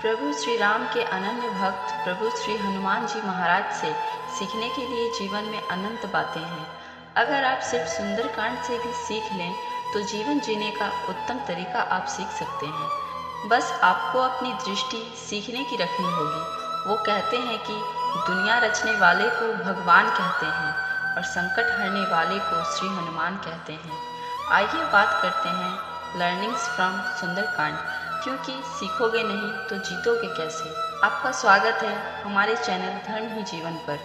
प्रभु श्री राम के अनन्य भक्त प्रभु श्री हनुमान जी महाराज से सीखने के लिए जीवन में अनंत बातें हैं। अगर आप सिर्फ सुंदरकांड से भी सीख लें तो जीवन जीने का उत्तम तरीका आप सीख सकते हैं। बस आपको अपनी दृष्टि सीखने की रखनी होगी। वो कहते हैं कि दुनिया रचने वाले को भगवान कहते हैं और संकट हरने वाले को श्री हनुमान कहते हैं। आइए बात करते हैं लर्निंग्स फ्रॉम सुंदरकांड, क्योंकि सीखोगे नहीं तो जीतोगे कैसे। आपका स्वागत है हमारे चैनल धर्म ही जीवन पर।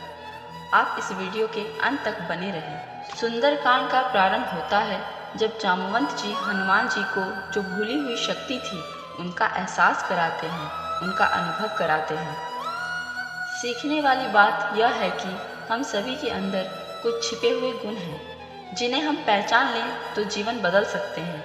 आप इस वीडियो के अंत तक बने रहें। सुंदरकांड का प्रारंभ होता है जब जामवंत जी हनुमान जी को जो भूली हुई शक्ति थी उनका एहसास कराते हैं, उनका अनुभव कराते हैं। सीखने वाली बात यह है कि हम सभी के अंदर कुछ छिपे हुए गुण हैं जिन्हें हम पहचान लें तो जीवन बदल सकते हैं।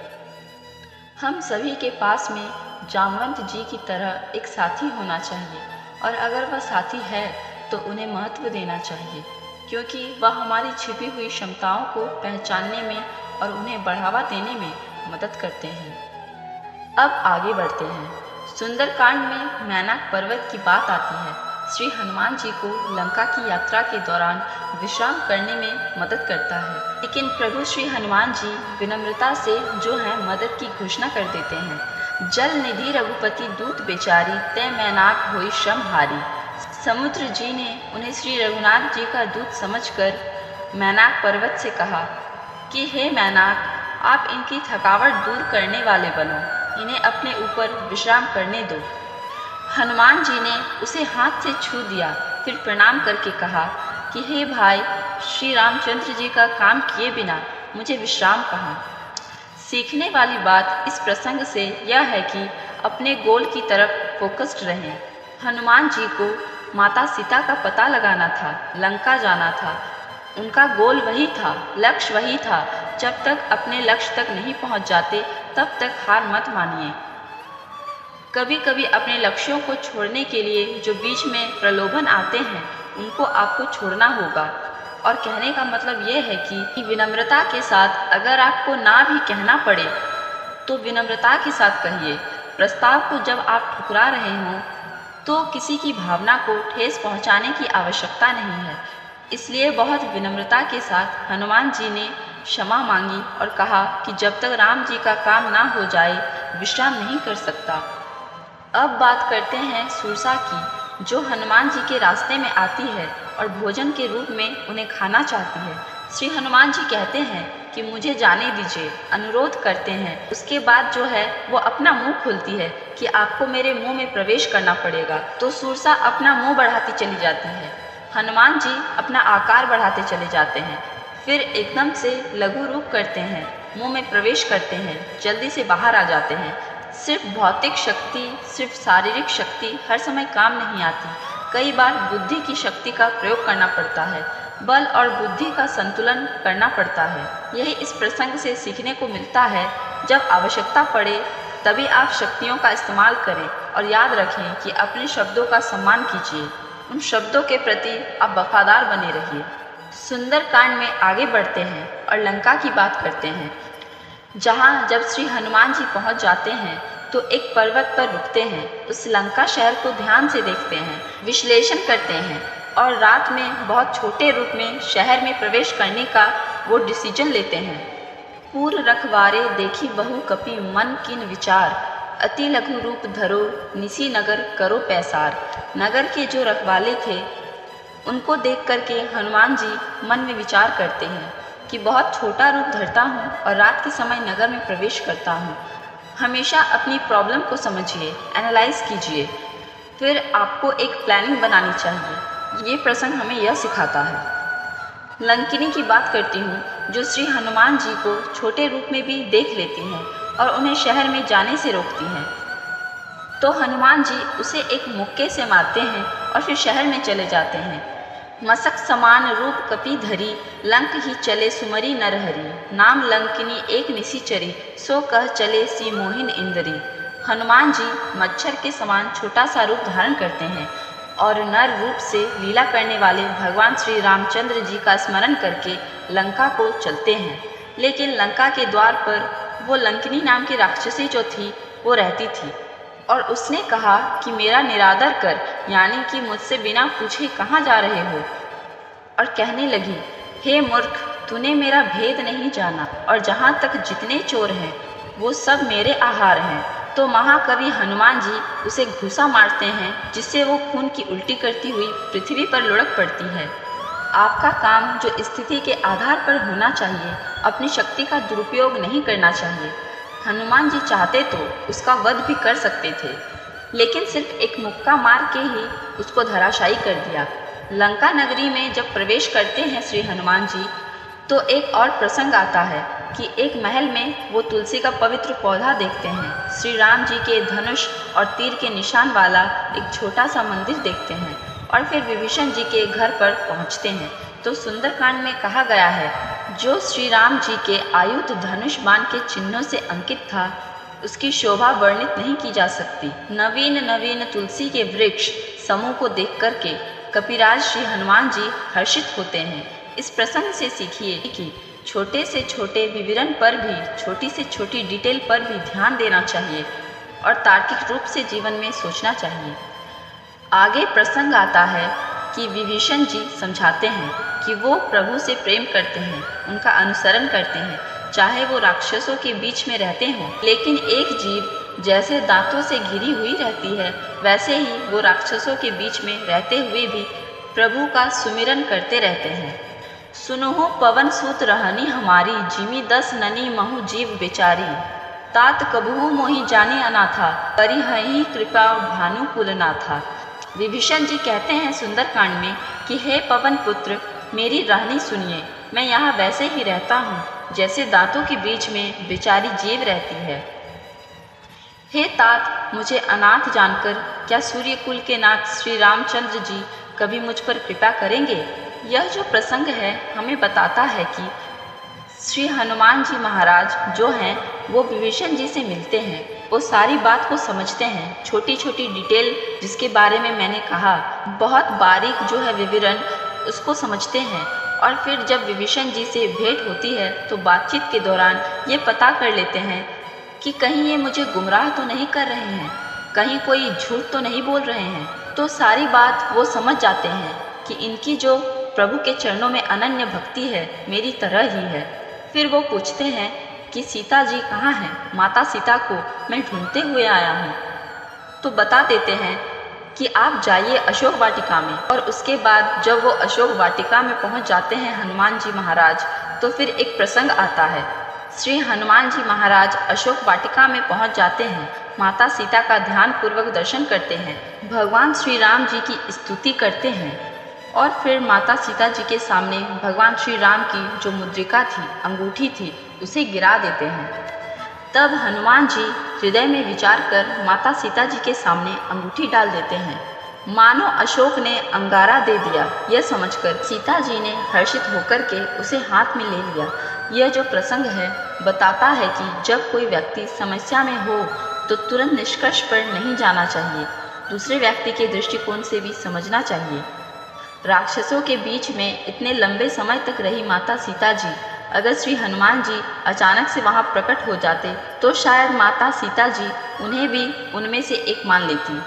हम सभी के पास में जामवंत जी की तरह एक साथी होना चाहिए, और अगर वह साथी है तो उन्हें महत्व देना चाहिए, क्योंकि वह हमारी छिपी हुई क्षमताओं को पहचानने में और उन्हें बढ़ावा देने में मदद करते हैं। अब आगे बढ़ते हैं। सुंदरकांड में मैनाक पर्वत की बात आती है। श्री हनुमान जी को लंका की यात्रा के दौरान विश्राम करने में मदद करता है, लेकिन प्रभु श्री हनुमान जी विनम्रता से जो है मदद की घोषणा कर देते हैं। जल निधि रघुपति दूत बेचारी तय मैनाक होई श्रम हारी। समुद्र जी ने उन्हें श्री रघुनाथ जी का दूत समझकर मैनाक पर्वत से कहा कि हे मैनाक, आप इनकी थकावट दूर करने वाले बनो, इन्हें अपने ऊपर विश्राम करने दो। हनुमान जी ने उसे हाथ से छू दिया, फिर प्रणाम करके कहा कि हे भाई, श्री रामचंद्र जी का काम किए बिना मुझे विश्राम कहाँ। सीखने वाली बात इस प्रसंग से यह है कि अपने गोल की तरफ फोकस्ड रहें। हनुमान जी को माता सीता का पता लगाना था, लंका जाना था। उनका गोल वही था, लक्ष्य वही था। जब तक अपने लक्ष्य तक नहीं पहुंच जाते तब तक हार मत मानिए। कभी कभी अपने लक्ष्यों को छोड़ने के लिए जो बीच में प्रलोभन आते हैं उनको आपको छोड़ना होगा। और कहने का मतलब यह है कि विनम्रता के साथ अगर आपको ना भी कहना पड़े तो विनम्रता के साथ कहिए। प्रस्ताव को जब आप ठुकरा रहे हों तो किसी की भावना को ठेस पहुंचाने की आवश्यकता नहीं है। इसलिए बहुत विनम्रता के साथ हनुमान जी ने क्षमा मांगी और कहा कि जब तक राम जी का काम ना हो जाए विश्राम नहीं कर सकता। अब बात करते हैं सुरसा की, जो हनुमान जी के रास्ते में आती है और भोजन के रूप में उन्हें खाना चाहती है। श्री हनुमान जी कहते हैं कि मुझे जाने दीजिए, अनुरोध करते हैं। उसके बाद जो है वो अपना मुंह खोलती है कि आपको मेरे मुंह में प्रवेश करना पड़ेगा। तो सुरसा अपना मुंह बढ़ाती चली जाती है। हनुमान जी अपना आकार बढ़ाते चले जाते हैं, फिर एकदम से लघु रूप करते हैं, मुंह में प्रवेश करते हैं, जल्दी से बाहर आ जाते हैं। सिर्फ भौतिक शक्ति, सिर्फ शारीरिक शक्ति हर समय काम नहीं आती। कई बार बुद्धि की शक्ति का प्रयोग करना पड़ता है, बल और बुद्धि का संतुलन करना पड़ता है। यही इस प्रसंग से सीखने को मिलता है। जब आवश्यकता पड़े तभी आप शक्तियों का इस्तेमाल करें, और याद रखें कि अपने शब्दों का सम्मान कीजिए। उन शब्दों के प्रति आप वफादार बने रहिए। सुंदरकांड में आगे बढ़ते हैं और लंका की बात करते हैं, जहाँ जब श्री हनुमान जी पहुँच जाते हैं तो एक पर्वत पर रुकते हैं। उस लंका शहर को ध्यान से देखते हैं, विश्लेषण करते हैं, और रात में बहुत छोटे रूप में शहर में प्रवेश करने का वो डिसीजन लेते हैं। पूर रखवारे देखी बहु कपि मन किन विचार, अति लघु रूप धरो निसी नगर करो पैसार। नगर के जो रखवाले थे उनको देख करके हनुमान जी मन में विचार करते हैं कि बहुत छोटा रूप धरता हूँ और रात के समय नगर में प्रवेश करता हूँ। हमेशा अपनी प्रॉब्लम को समझिए, एनालाइज कीजिए, फिर आपको एक प्लानिंग बनानी चाहिए। ये प्रसंग हमें यह सिखाता है। लंकिनी की बात करती हूँ, जो श्री हनुमान जी को छोटे रूप में भी देख लेती हैं और उन्हें शहर में जाने से रोकती हैं। तो हनुमान जी उसे एक मुक्के से मारते हैं और फिर शहर में चले जाते हैं। मसक समान रूप कपि धरी, लंक ही चले सुमरी नरहरि। नाम लंकिनी एक निशिचरी, सो कह चले सी मोहिन इंदरी। हनुमान जी मच्छर के समान छोटा सा रूप धारण करते हैं और नर रूप से लीला करने वाले भगवान श्री रामचंद्र जी का स्मरण करके लंका को चलते हैं। लेकिन लंका के द्वार पर वो लंकिनी नाम की राक्षसी जो थी वो रहती थी। और उसने कहा कि मेरा निरादर कर, यानी कि मुझसे बिना पूछे कहाँ जा रहे हो। और कहने लगी, हे मूर्ख, तूने मेरा भेद नहीं जाना, और जहाँ तक जितने चोर हैं वो सब मेरे आहार हैं। तो महाकवि हनुमान जी उसे घूसा मारते हैं, जिससे वो खून की उल्टी करती हुई पृथ्वी पर लुढ़क पड़ती है। आपका काम जो स्थिति के आधार पर होना चाहिए, अपनी शक्ति का दुरुपयोग नहीं करना चाहिए। हनुमान जी चाहते तो उसका वध भी कर सकते थे, लेकिन सिर्फ एक मुक्का मार के ही उसको धराशायी कर दिया। लंका नगरी में जब प्रवेश करते हैं श्री हनुमान जी, तो एक और प्रसंग आता है कि एक महल में वो तुलसी का पवित्र पौधा देखते हैं। श्री राम जी के धनुष और तीर के निशान वाला एक छोटा सा मंदिर देखते हैं, और फिर विभीषण जी के घर पर पहुंचते हैं। तो सुंदरकांड में कहा गया है, जो श्री राम जी के आयुध धनुष बाण के चिन्हों से अंकित था, उसकी शोभा वर्णित नहीं की जा सकती। नवीन नवीन तुलसी के वृक्ष समूह को देख करके कपिराज श्री हनुमान जी हर्षित होते हैं। इस प्रसंग से सीखिए कि छोटे से छोटे विवरण पर भी, छोटी से छोटी डिटेल पर भी ध्यान देना चाहिए और तार्किक रूप से जीवन में सोचना चाहिए। आगे प्रसंग आता है कि विभीषण जी समझाते हैं कि वो प्रभु से प्रेम करते हैं, उनका अनुसरण करते हैं, चाहे वो राक्षसों के बीच में रहते हों। लेकिन एक जीव जैसे दांतों से घिरी हुई रहती है, वैसे ही वो राक्षसों के बीच में रहते हुए भी प्रभु का सुमिरन करते रहते हैं। सुनहु पवन सूत रहनी हमारी, जिमी 10 ननी महु जीव बेचारी। तात कबहू मोहि जाने अनाथा, परिहहि कृपा भानुकुल नाथा। विभीषण जी कहते हैं सुंदरकांड में कि हे पवन पुत्र, मेरी रहनी सुनिए। मैं यहाँ वैसे ही रहता हूँ जैसे दांतों के बीच में बेचारी जीव रहती है। हे तात, मुझे अनाथ जानकर क्या सूर्य कुल के नाथ श्री रामचंद्र जी कभी मुझ पर कृपा करेंगे? यह जो प्रसंग है हमें बताता है कि श्री हनुमान जी महाराज जो हैं वो विभीषण जी से मिलते हैं, वो सारी बात को समझते हैं। छोटी छोटी डिटेल जिसके बारे में मैंने कहा, बहुत बारीक जो है विवरण, उसको समझते हैं। और फिर जब विभीषण जी से भेंट होती है तो बातचीत के दौरान ये पता कर लेते हैं कि कहीं ये मुझे गुमराह तो नहीं कर रहे हैं, कहीं कोई झूठ तो नहीं बोल रहे हैं। तो सारी बात वो समझ जाते हैं कि इनकी जो प्रभु के चरणों में अनन्य भक्ति है, मेरी तरह ही है। फिर वो पूछते हैं कि सीता जी कहाँ हैं? माता सीता को मैं ढूंढते हुए आया हूँ। तो बता देते हैं कि आप जाइए अशोक वाटिका में। और उसके बाद जब वो अशोक वाटिका में पहुँच जाते हैं हनुमान जी महाराज, तो फिर एक प्रसंग आता है। श्री हनुमान जी महाराज अशोक वाटिका में पहुँच जाते हैं, माता सीता का ध्यान पूर्वक दर्शन करते हैं, भगवान श्री राम जी की स्तुति करते हैं, और फिर माता सीता जी के सामने भगवान श्री राम की जो मुद्रिका थी, अंगूठी थी, उसे गिरा देते हैं। तब हनुमान जी हृदय में विचार कर माता सीता जी के सामने अंगूठी डाल देते हैं। मानो अशोक ने अंगारा दे दिया, यह समझकर सीता जी ने हर्षित होकर के उसे हाथ में ले लिया। यह जो प्रसंग है बताता है कि जब कोई व्यक्ति समस्या में हो तो तुरंत निष्कर्ष पर नहीं जाना चाहिए, दूसरे व्यक्ति के दृष्टिकोण से भी समझना चाहिए। राक्षसों के बीच में इतने लंबे समय तक रही माता सीता जी, अगर श्री हनुमान जी अचानक से वहां प्रकट हो जाते तो शायद माता सीता जी उन्हें भी उनमें से एक मान लेती।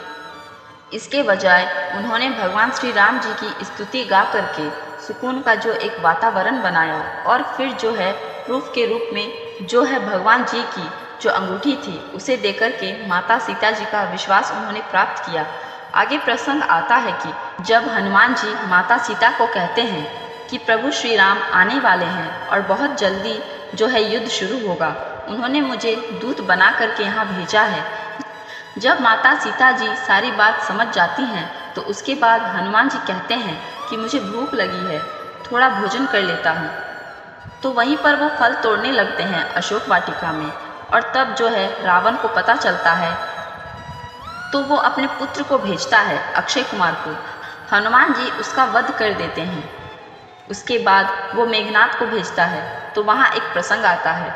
इसके बजाय उन्होंने भगवान श्री राम जी की स्तुति गा करके सुकून का जो एक वातावरण बनाया, और फिर जो है प्रूफ के रूप में जो है भगवान जी की जो अंगूठी थी उसे देकर के माता सीता जी का विश्वास उन्होंने प्राप्त किया। आगे प्रसंग आता है कि जब हनुमान जी माता सीता को कहते हैं कि प्रभु श्री राम आने वाले हैं और बहुत जल्दी जो है युद्ध शुरू होगा, उन्होंने मुझे दूत बना करके यहाँ भेजा है। जब माता सीता जी सारी बात समझ जाती हैं तो उसके बाद हनुमान जी कहते हैं कि मुझे भूख लगी है, थोड़ा भोजन कर लेता हूँ। तो वहीं पर वो फल तोड़ने लगते हैं अशोक वाटिका में, और तब जो है रावण को पता चलता है तो वो अपने पुत्र को भेजता है अक्षय कुमार को। हनुमान जी उसका वध कर देते हैं। उसके बाद वो मेघनाथ को भेजता है, तो वहाँ एक प्रसंग आता है।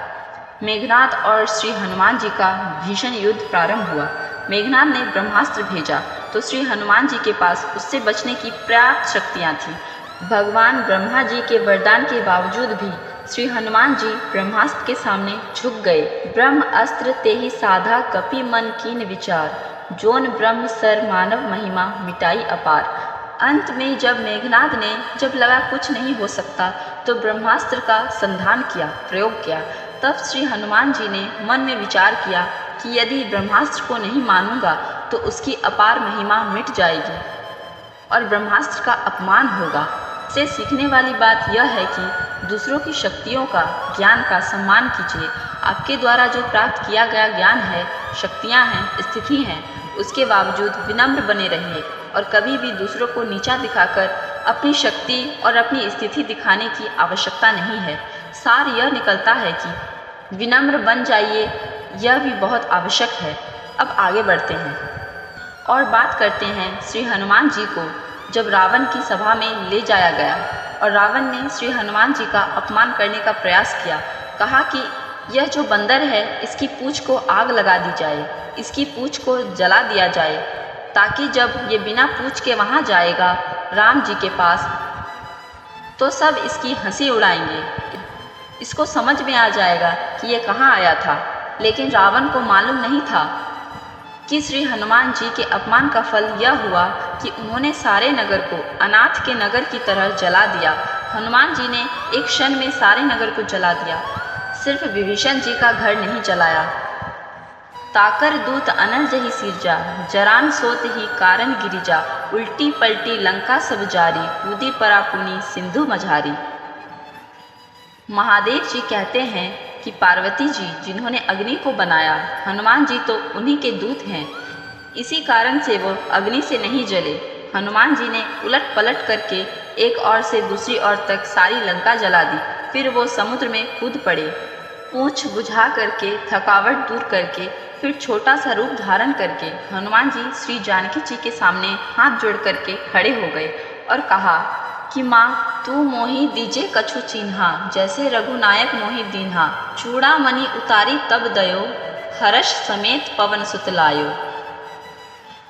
मेघनाथ और श्री हनुमान जी का भीषण युद्ध प्रारंभ हुआ। मेघनाथ ने ब्रह्मास्त्र भेजा तो श्री हनुमान जी के पास उससे बचने की पर्याप्त शक्तियाँ थीं। भगवान ब्रह्मा जी के वरदान के बावजूद भी श्री हनुमान जी ब्रह्मास्त्र के सामने झुक गए। ब्रह्म अस्त्र ते ही साधा कपि मन कीन विचार, जोन ब्रह्म सर मानव महिमा मिटाई अपार। अंत में जब मेघनाद ने जब लगा कुछ नहीं हो सकता तो ब्रह्मास्त्र का संधान किया, प्रयोग किया। तब श्री हनुमान जी ने मन में विचार किया कि यदि ब्रह्मास्त्र को नहीं मानूंगा तो उसकी अपार महिमा मिट जाएगी और ब्रह्मास्त्र का अपमान होगा। इससे सीखने वाली बात यह है कि दूसरों की शक्तियों का, ज्ञान का सम्मान कीजिए। आपके द्वारा जो प्राप्त किया गया ज्ञान है, शक्तियाँ हैं, स्थिति हैं, उसके बावजूद विनम्र बने रहिए और कभी भी दूसरों को नीचा दिखाकर अपनी शक्ति और अपनी स्थिति दिखाने की आवश्यकता नहीं है। सार यह निकलता है कि विनम्र बन जाइए, यह भी बहुत आवश्यक है। अब आगे बढ़ते हैं और बात करते हैं श्री हनुमान जी को जब रावण की सभा में ले जाया गया और रावण ने श्री हनुमान जी का अपमान करने का प्रयास किया। कहा कि यह जो बंदर है इसकी पूँछ को आग लगा दी जाए, इसकी पूँछ को जला दिया जाए, ताकि जब ये बिना पूँछ के वहाँ जाएगा राम जी के पास तो सब इसकी हंसी उड़ाएंगे। इसको समझ में आ जाएगा कि ये कहाँ आया था। लेकिन रावण को मालूम नहीं था कि श्री हनुमान जी के अपमान का फल यह हुआ कि उन्होंने सारे नगर को अनाथ के नगर की तरह जला दिया। हनुमान जी ने एक क्षण में सारे नगर को जला दिया, सिर्फ विभीषण जी का घर नहीं जलाया। ताकर दूत अनल जही सिरजा, जरान सोत ही कारण गिरिजा, उल्टी पलटी लंका सब जारी, कूदी परापुनी सिंधु मझारी। महादेव जी कहते हैं कि पार्वती जी जिन्होंने अग्नि को बनाया, हनुमान जी तो उन्हीं के दूत हैं, इसी कारण से वो अग्नि से नहीं जले। हनुमान जी ने उलट पलट करके एक ओर से दूसरी ओर तक सारी लंका जला दी। फिर वो समुद्र में कूद पड़े, पूँछ बुझा करके, थकावट दूर करके, फिर छोटा सा रूप धारण करके हनुमान जी श्री जानकी जी के सामने हाथ जोड़ करके खड़े हो गए और कहा कि माँ तू मोहि दीजे कछु चिन्हा, जैसे रघुनायक मोहि दीन्हा, चूड़ामणि उतारी तब दयो, हर्ष समेत पवन सुत लायो।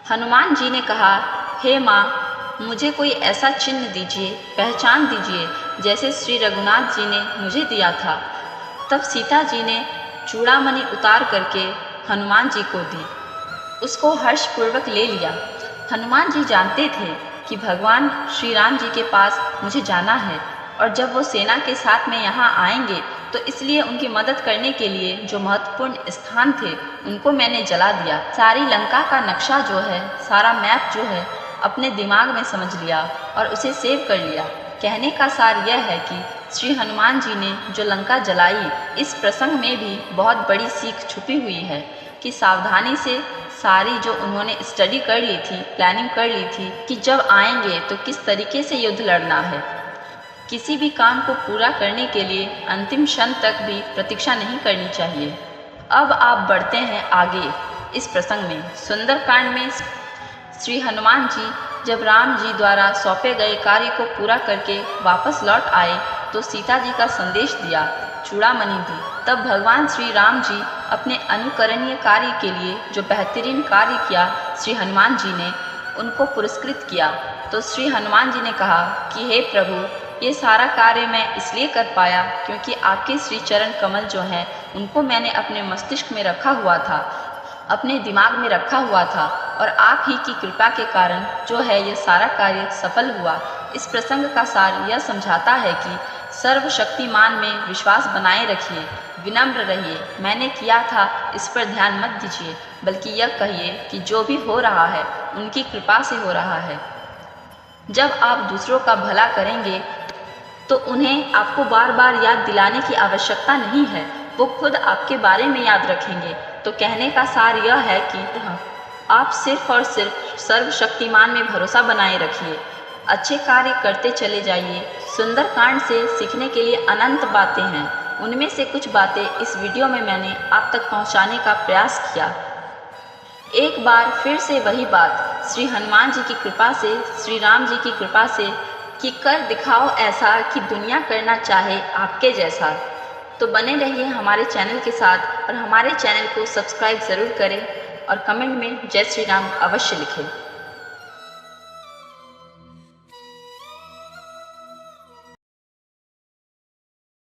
हनुमान जी ने कहा, हे माँ मुझे कोई ऐसा चिन्ह दीजिए, पहचान दीजिए जैसे श्री रघुनाथ जी ने मुझे दिया था। तब सीता जी ने चूड़ामणि उतार करके हनुमान जी को दी, उसको हर्षपूर्वक ले लिया। हनुमान जी जानते थे कि भगवान श्री राम जी के पास मुझे जाना है और जब वो सेना के साथ में यहाँ आएंगे तो इसलिए उनकी मदद करने के लिए जो महत्वपूर्ण स्थान थे उनको मैंने जला दिया। सारी लंका का नक्शा जो है, सारा मैप जो है, अपने दिमाग में समझ लिया और उसे सेव कर लिया। कहने का सार यह है कि श्री हनुमान जी ने जो लंका जलाई, इस प्रसंग में भी बहुत बड़ी सीख छुपी हुई है कि सावधानी से सारी जो उन्होंने स्टडी कर ली थी, प्लानिंग कर ली थी कि जब आएंगे तो किस तरीके से युद्ध लड़ना है। किसी भी काम को पूरा करने के लिए अंतिम क्षण तक भी प्रतीक्षा नहीं करनी चाहिए। अब आप बढ़ते हैं आगे इस प्रसंग में। सुंदरकांड में श्री हनुमान जी जब राम जी द्वारा सौंपे गए कार्य को पूरा करके वापस लौट आए तो सीता जी का संदेश दिया, चूड़ामणि दी। तब भगवान श्री राम जी अपने अनुकरणीय कार्य के लिए जो बेहतरीन कार्य किया श्री हनुमान जी ने उनको पुरस्कृत किया। तो श्री हनुमान जी ने कहा कि हे प्रभु, ये सारा कार्य मैं इसलिए कर पाया क्योंकि आपके श्री चरण कमल जो हैं उनको मैंने अपने मस्तिष्क में रखा हुआ था, अपने दिमाग में रखा हुआ था और आप ही की कृपा के कारण जो है ये सारा कार्य सफल हुआ। इस प्रसंग का सार यह समझाता है कि सर्वशक्तिमान में विश्वास बनाए रखिए, विनम्र रहिए। मैंने किया था इस पर ध्यान मत दीजिए, बल्कि यह कहिए कि जो भी हो रहा है उनकी कृपा से हो रहा है। जब आप दूसरों का भला करेंगे तो उन्हें आपको बार बार याद दिलाने की आवश्यकता नहीं है, वो खुद आपके बारे में याद रखेंगे। तो कहने का सार यह है कि आप सिर्फ और सिर्फ सर्वशक्तिमान में भरोसा बनाए रखिए, अच्छे कार्य करते चले जाइए। सुंदरकांड से सीखने के लिए अनंत बातें हैं, उनमें से कुछ बातें इस वीडियो में मैंने आप तक पहुंचाने का प्रयास किया। एक बार फिर से वही बात, श्री हनुमान जी की कृपा से, श्री राम जी की कृपा से कि कर दिखाओ ऐसा कि दुनिया करना चाहे आपके जैसा। तो बने रहिए हमारे चैनल के साथ और हमारे चैनल को सब्सक्राइब ज़रूर करें और कमेंट में जय श्री राम अवश्य लिखें।